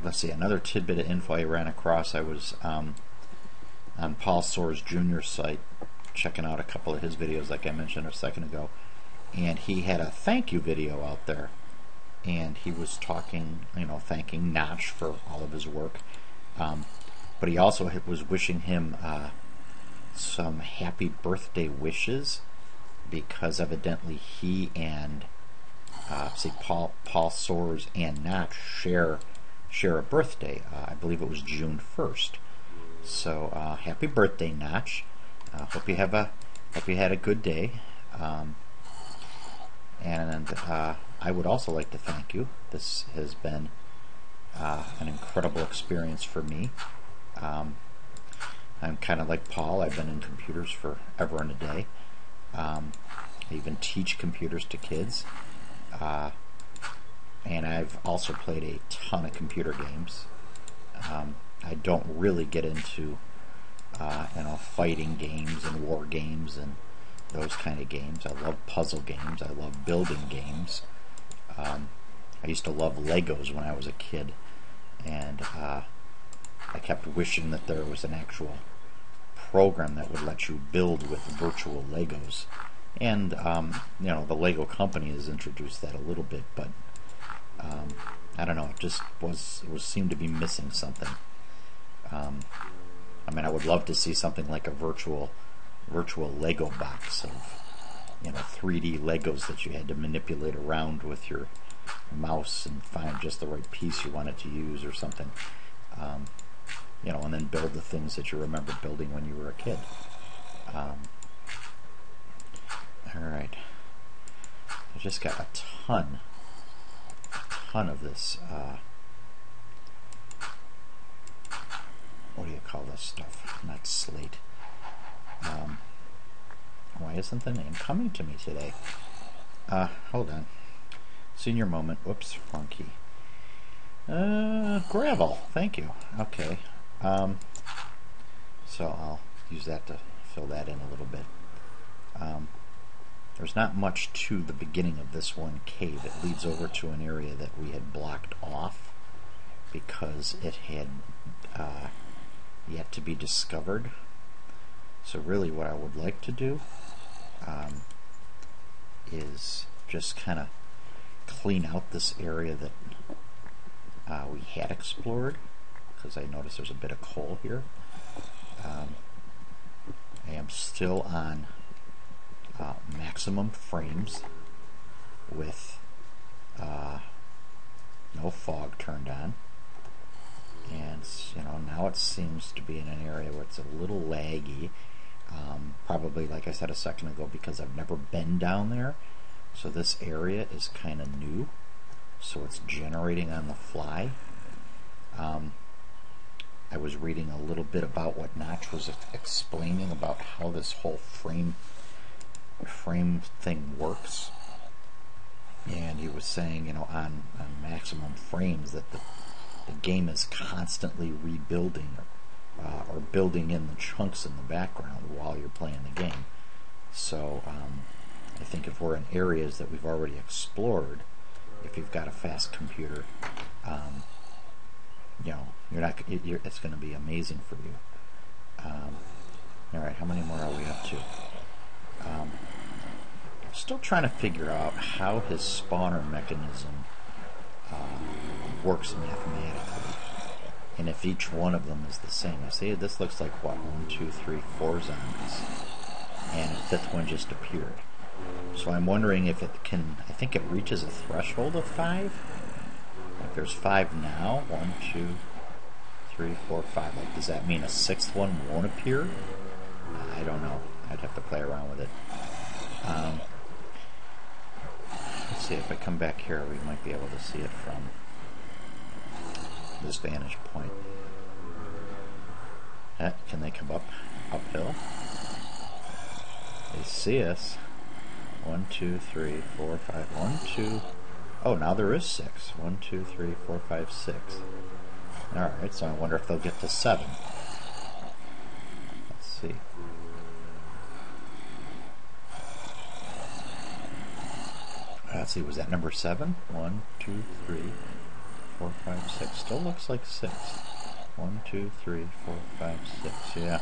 let's see, another tidbit of info I ran across. I was on Paul Soares Jr.'s site checking out a couple of his videos, like I mentioned a second ago, and he had a thank you video out there, and he was talking, thanking Notch for all of his work, but he also was wishing him some happy birthday wishes, because evidently he and Paul Soares and Notch share a birthday. I believe it was June 1st. So happy birthday, Notch. Hope you had a good day. And I would also like to thank you. This has been an incredible experience for me. I'm kind of like Paul. I've been in computers forever and a day. I even teach computers to kids. And I've also played a ton of computer games. I don't really get into fighting games and war games and those kind of games. I love puzzle games. I love building games. I used to love Legos when I was a kid, and I kept wishing that there was an actual program that would let you build with virtual Legos. And the Lego company has introduced that a little bit, but I don't know. It just seemed to be missing something. I would love to see something like a virtual Lego box of 3D Legos that you had to manipulate around with your mouse and find just the right piece you wanted to use or something. And then build the things that you remember building when you were a kid. Alright. I just got a ton of this, what do you call this stuff? Not slate. Why isn't the name coming to me today? Hold on. Senior moment. Whoops, wrong key. Gravel. Thank you. Okay. So I'll use that to fill that in a little bit. There's not much to the beginning of this one cave. It leads over to an area that we had blocked off because it had yet to be discovered. So really what I would like to do is just kind of clean out this area that we had explored, because I noticed there's a bit of coal here. I am still on maximum frames with no fog turned on, and now it seems to be in an area where it's a little laggy, probably like I said a second ago, because I've never been down there, so this area is kind of new, so it's generating on the fly. I was reading a little bit about what Notch was explaining about how this whole frame thing works, and he was saying, on maximum frames, that the game is constantly rebuilding or building in the chunks in the background while you're playing the game. So I think if we're in areas that we've already explored, if you've got a fast computer, it's going to be amazing for you. Alright, how many more are we up to? Still trying to figure out how his spawner mechanism works mathematically, and if each one of them is the same. You see, this looks like what, 1, 2, 3, 4 zombies, and a fifth one just appeared. So I'm wondering if it can, I think it reaches a threshold of 5. Like there's 5 now. 1, 2, 3, 4, 5. Like, does that mean a 6th one won't appear? I don't know. I'd have to play around with it. Let's see, if I come back here, we might be able to see it from this vantage point. Can they come uphill? They see us. 1, 2, 3, 4, 5. 1, 2. Oh, now there is 6. 1, 2, 3, 4, 5, 6. Alright, so I wonder if they'll get to 7. Let's see. Let's see, was that number 7? 1, 2, 3, 4, 5, 6. Still looks like 6. 1, 2, 3, 4, 5, 6. Yeah.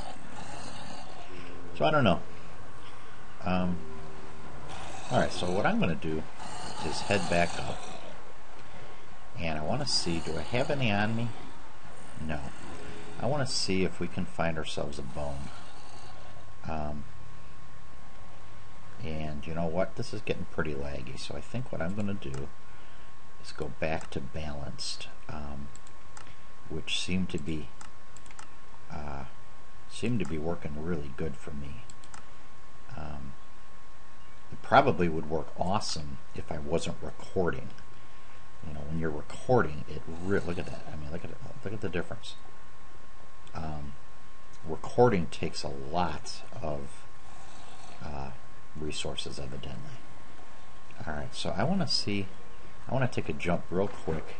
So I don't know. Alright, so what I'm going to do is head back up. And I want to see, do I have any on me? No. I want to see if we can find ourselves a bone. And you know what? This is getting pretty laggy, so I think what I'm going to do is go back to balanced, which seemed to be working really good for me. It probably would work awesome if I wasn't recording. You know, when you're recording, it look at that. I mean, look at the difference. Recording takes a lot of resources, evidently. All right, so I want to see. I want to take a jump real quick,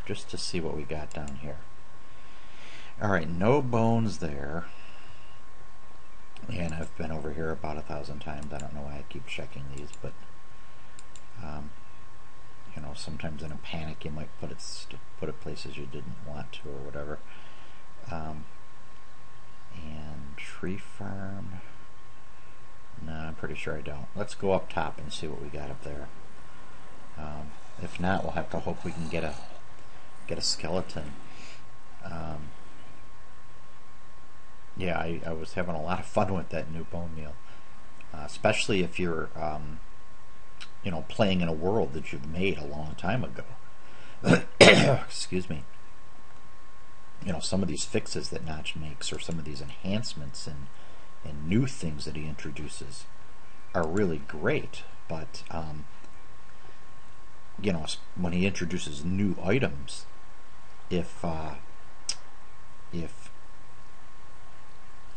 just to see what we got down here. All right, no bones there. And I've been over here about 1,000 times. I don't know why I keep checking these, but you know, sometimes in a panic you might put it places you didn't want to, or whatever. And tree farm. No, I'm pretty sure I don't. Let's go up top and see what we got up there. If not, we'll have to hope we can get a skeleton. Yeah, I was having a lot of fun with that new bone meal, especially if you're, you know, playing in a world that you've made a long time ago. Excuse me. You know, some of these fixes that Notch makes, or some of these enhancements and new things that he introduces, are really great. But you know, when he introduces new items, if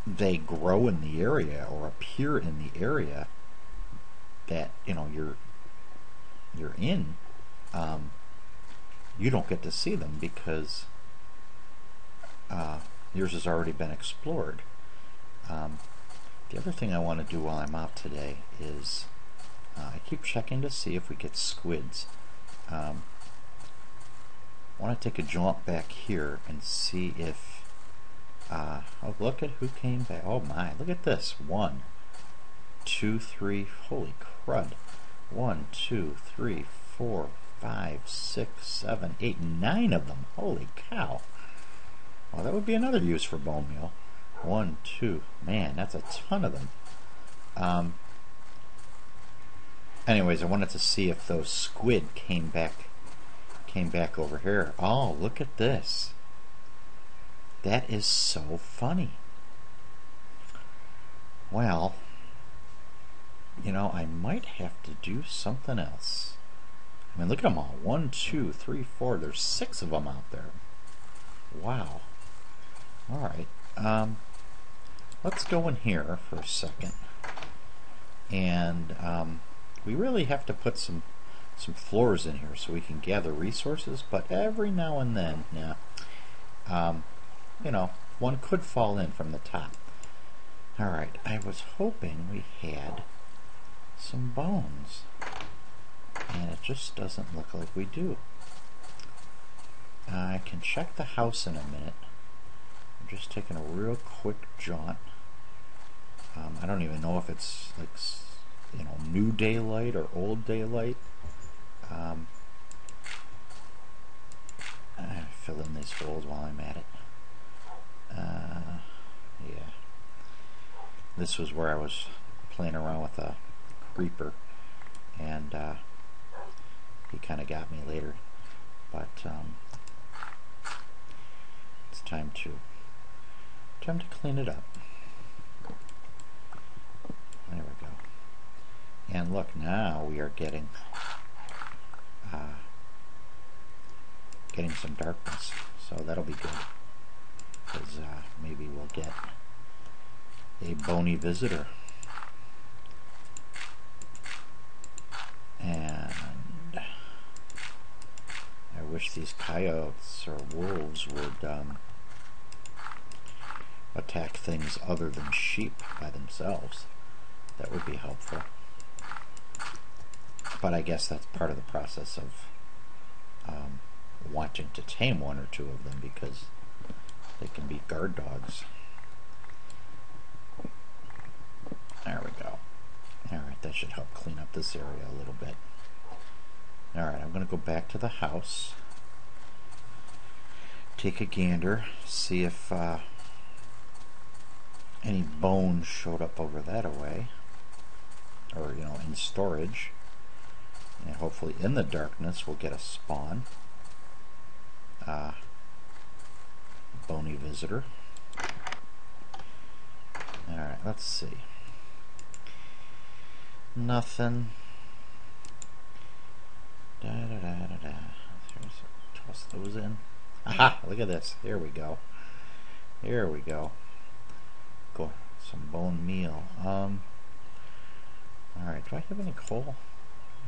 they grow in the area or appear in the area that, you know, you're in, you don't get to see them because yours has already been explored. The other thing I want to do while I'm out today is I keep checking to see if we get squids. I want to take a jaunt back here and see if oh, look at who came back. Oh my, look at this. 1, 2, 3, holy crud. 1, 2, 3, 4, 5, 6, 7, 8, 9 of them. Holy cow. Well, that would be another use for bone meal. 1, 2, man, that's a ton of them. Anyways, I wanted to see if those squid came back over here. Oh, look at this. That is so funny. Well, you know, I might have to do something else. I mean, look at them all. 1, 2, 3, 4. There's 6 of them out there. Wow. All right. Let's go in here for a second. And we really have to put some floors in here so we can gather resources. But every now and then, you know, one could fall in from the top. Alright, I was hoping we had some bones, and it just doesn't look like we do. I can check the house in a minute. I'm just taking a real quick jaunt. I don't even know if it's like, you know, new daylight or old daylight. I fill in these holes while I'm at it. Yeah. This was where I was playing around with a creeper, and he kind of got me later. But it's time to clean it up. There we go. And look, now we are getting some darkness, so that'll be good. Because maybe we'll get a bony visitor. And I wish these coyotes or wolves would attack things other than sheep by themselves. That would be helpful. But I guess that's part of the process of wanting to tame one or two of them because they can be guard dogs. There we go. Alright, that should help clean up this area a little bit. Alright, I'm going to go back to the house, take a gander, see if any bones showed up over that away, or in storage, and hopefully in the darkness we'll get a spawn. Bony visitor. Alright, let's see. Nothing. Toss those in. Aha! Look at this. Here we go. Here we go. Go. Some bone meal. Alright, do I have any coal?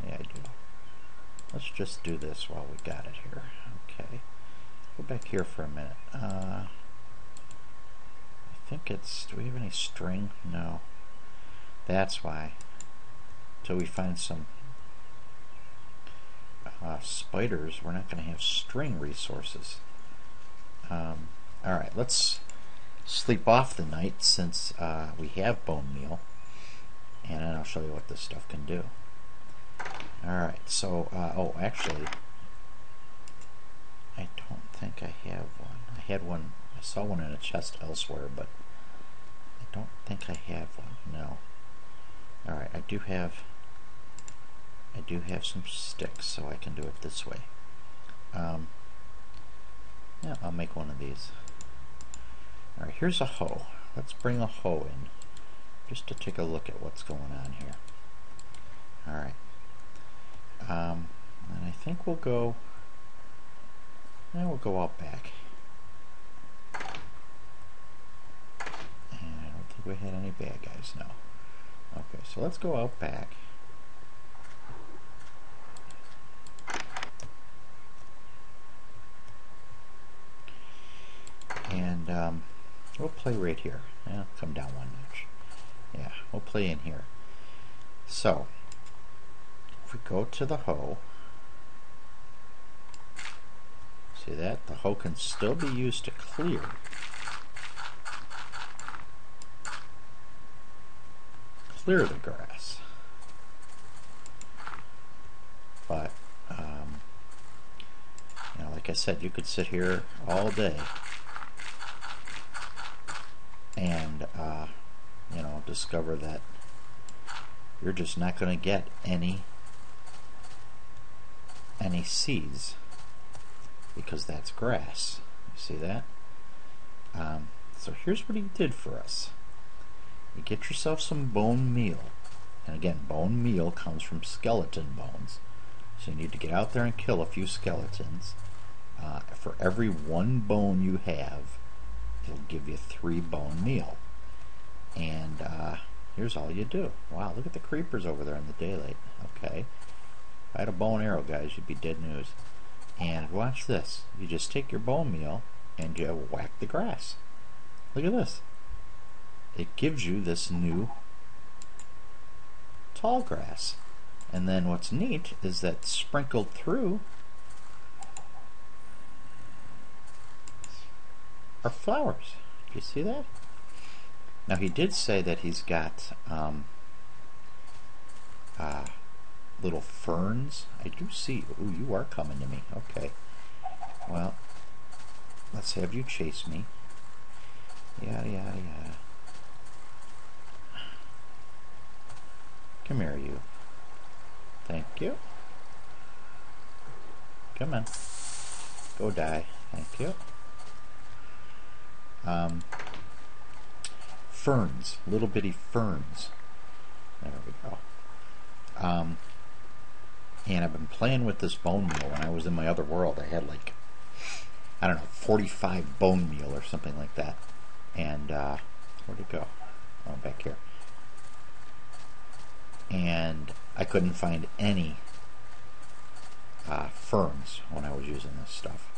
Yeah, I do. Let's just do this while we got it here. Okay. Go back here for a minute. I think it's... Do we have any string? No. That's why. Till we find some spiders, we're not going to have string resources. Alright, let's sleep off the night since we have bone meal. And then I'll show you what this stuff can do. Alright, so, oh, actually, I don't think I have one. I had one, I saw one in a chest elsewhere, but I don't think I have one, no. Alright, I do have some sticks, so I can do it this way. Yeah, I'll make one of these. Alright, here's a hoe. Let's bring a hoe in, just to take a look at what's going on here. Alright. And I think we'll go out back. And I don't think we had any bad guys, no. Okay, so let's go out back. And we'll play right here. Yeah, come down one notch. Yeah, we'll play in here. So, if we go to the hoe, see that? The hoe can still be used to clear. Clear the grass. But, like I said, you could sit here all day and, discover that you're just not going to get any seeds because that's grass. You see that? So here's what he did for us. You get yourself some bone meal, and again, bone meal comes from skeleton bones, so you need to get out there and kill a few skeletons. For every one bone you have, it'll give you 3 bone meal. And here's all you do. Wow, look at the creepers over there in the daylight. Okay. If I had a bow and arrow, guys, you'd be dead news. And watch this. You just take your bone meal and you whack the grass. Look at this. It gives you this new tall grass. And then what's neat is that sprinkled through are flowers. Do you see that? Now he did say that he's got little ferns. I do see. Ooh, you are coming to me. Okay. Well, let's have you chase me. Yada yada yada. Come here, you. Thank you. Come on. Go die. Thank you. Ferns. Little bitty ferns. There we go. And I've been playing with this bone meal. When I was in my other world, I had like, I don't know, 45 bone meal or something like that. And, where'd it go? Oh, back here. And I couldn't find any ferns when I was using this stuff.